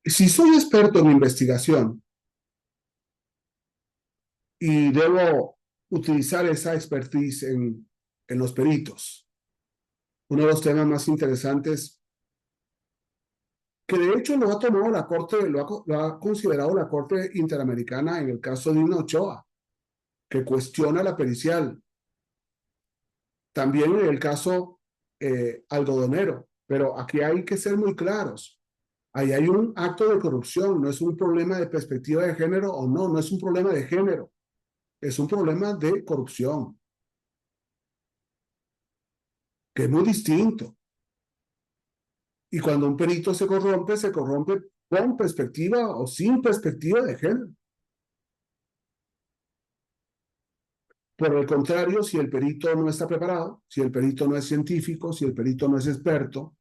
Si soy experto en investigación y debo utilizar esa expertise en los peritos, uno de los temas más interesantes que de hecho lo ha tomado la Corte, lo ha considerado la Corte Interamericana en el caso de Dina Ochoa, que cuestiona la pericial. También en el caso algodonero, pero aquí hay que ser muy claros. Ahí hay un acto de corrupción, no es un problema de perspectiva de género o no, no es un problema de género, es un problema de corrupción, que es muy distinto. Y cuando un perito se corrompe con perspectiva o sin perspectiva de género. Por el contrario, si el perito no está preparado, si el perito no es científico, si el perito no es experto,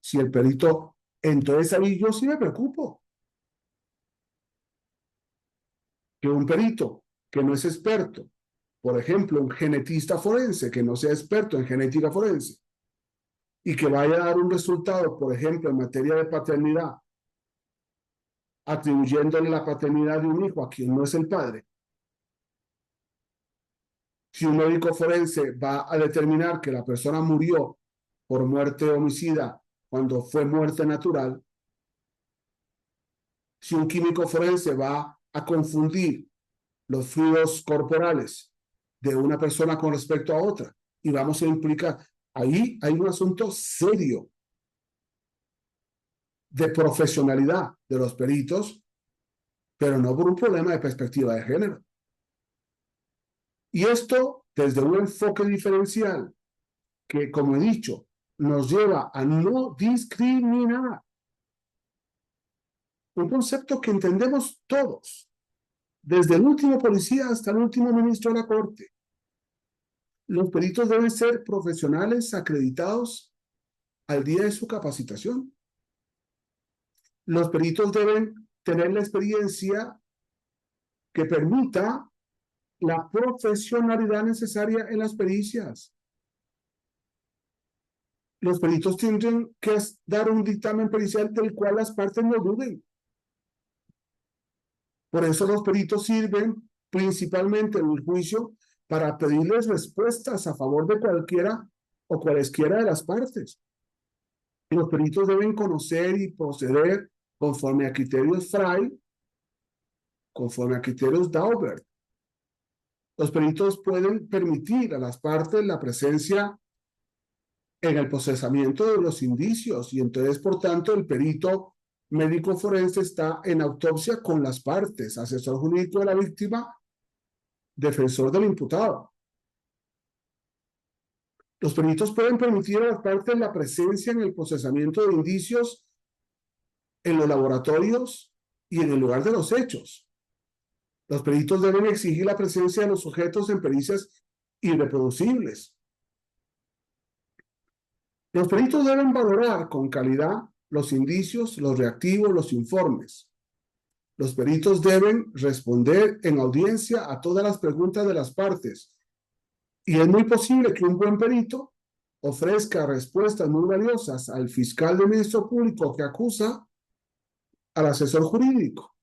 si el perito, entonces ahí yo sí me preocupo. Que un perito que no es experto, por ejemplo, un genetista forense que no sea experto en genética forense y que vaya a dar un resultado, por ejemplo, en materia de paternidad, atribuyéndole la paternidad de un hijo a quien no es el padre. Si un médico forense va a determinar que la persona murió por muerte homicida cuando fue muerte natural, si un químico forense va a confundir los fluidos corporales de una persona con respecto a otra y vamos a implicar, ahí hay un asunto serio de profesionalidad de los peritos, pero no por un problema de perspectiva de género. Y esto desde un enfoque diferencial que, como he dicho, nos lleva a no discriminar, un concepto que entendemos todos, desde el último policía hasta el último ministro de la Corte. Los peritos deben ser profesionales acreditados al día de su capacitación. Los peritos deben tener la experiencia que permita la profesionalidad necesaria en las pericias. Los peritos tienen que dar un dictamen pericial del cual las partes no duden. Por eso los peritos sirven principalmente en el juicio para pedirles respuestas a favor de cualquiera o cualesquiera de las partes. Y los peritos deben conocer y proceder conforme a criterios Frey, conforme a criterios Daubert. Los peritos pueden permitir a las partes la presencia en el procesamiento de los indicios y entonces, por tanto, el perito médico forense está en autopsia con las partes, asesor jurídico de la víctima, defensor del imputado. Los peritos pueden permitir a las partes la presencia en el procesamiento de indicios en los laboratorios y en el lugar de los hechos. Los peritos deben exigir la presencia de los sujetos en pericias irreproducibles. Los peritos deben valorar con calidad los indicios, los reactivos, los informes. Los peritos deben responder en audiencia a todas las preguntas de las partes. Y es muy posible que un buen perito ofrezca respuestas muy valiosas al fiscal del Ministerio Público que acusa al asesor jurídico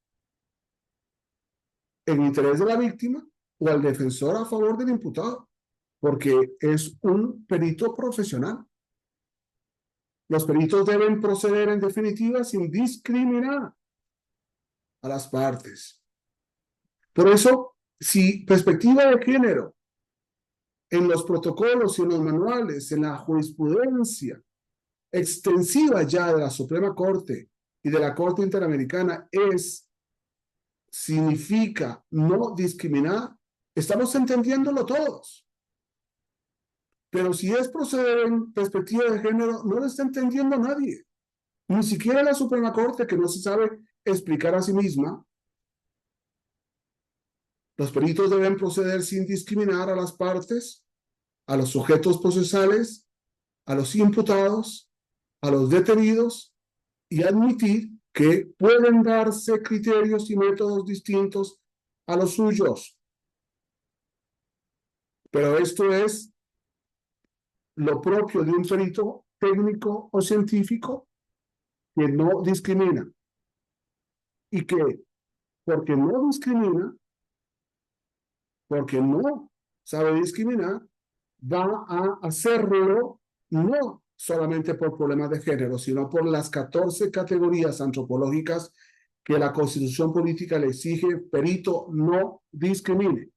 en interés de la víctima o al defensor a favor del imputado, porque es un perito profesional. Los peritos deben proceder en definitiva sin discriminar a las partes. Por eso, si perspectiva de género en los protocolos y en los manuales, en la jurisprudencia extensiva ya de la Suprema Corte y de la Corte Interamericana significa no discriminar, estamos entendiéndolo todos. Pero si es proceder en perspectiva de género, no lo está entendiendo nadie. Ni siquiera la Suprema Corte, que no se sabe explicar a sí misma. Los peritos deben proceder sin discriminar a las partes, a los sujetos procesales, a los imputados, a los detenidos y admitir que pueden darse criterios y métodos distintos a los suyos. Pero esto es lo propio de un perito técnico o científico que no discrimina. y que porque no discrimina, porque no sabe discriminar, va a hacerlo no solamente por problemas de género, sino por las 14 categorías antropológicas que la Constitución política le exige: perito, no discrimine.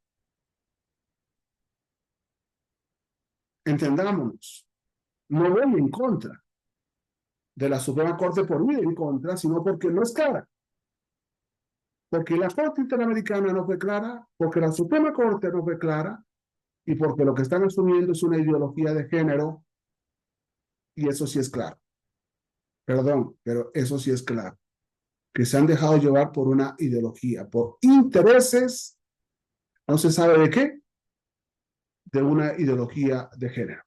Entendámonos, no voy en contra de la Suprema Corte por ir en contra, sino porque no es clara. Porque la Corte Interamericana no fue clara, porque la Suprema Corte no fue clara, y porque lo que están asumiendo es una ideología de género, y eso sí es claro. Perdón, pero eso sí es claro. Que se han dejado llevar por una ideología, por intereses, no se sabe de qué, de una ideología de género.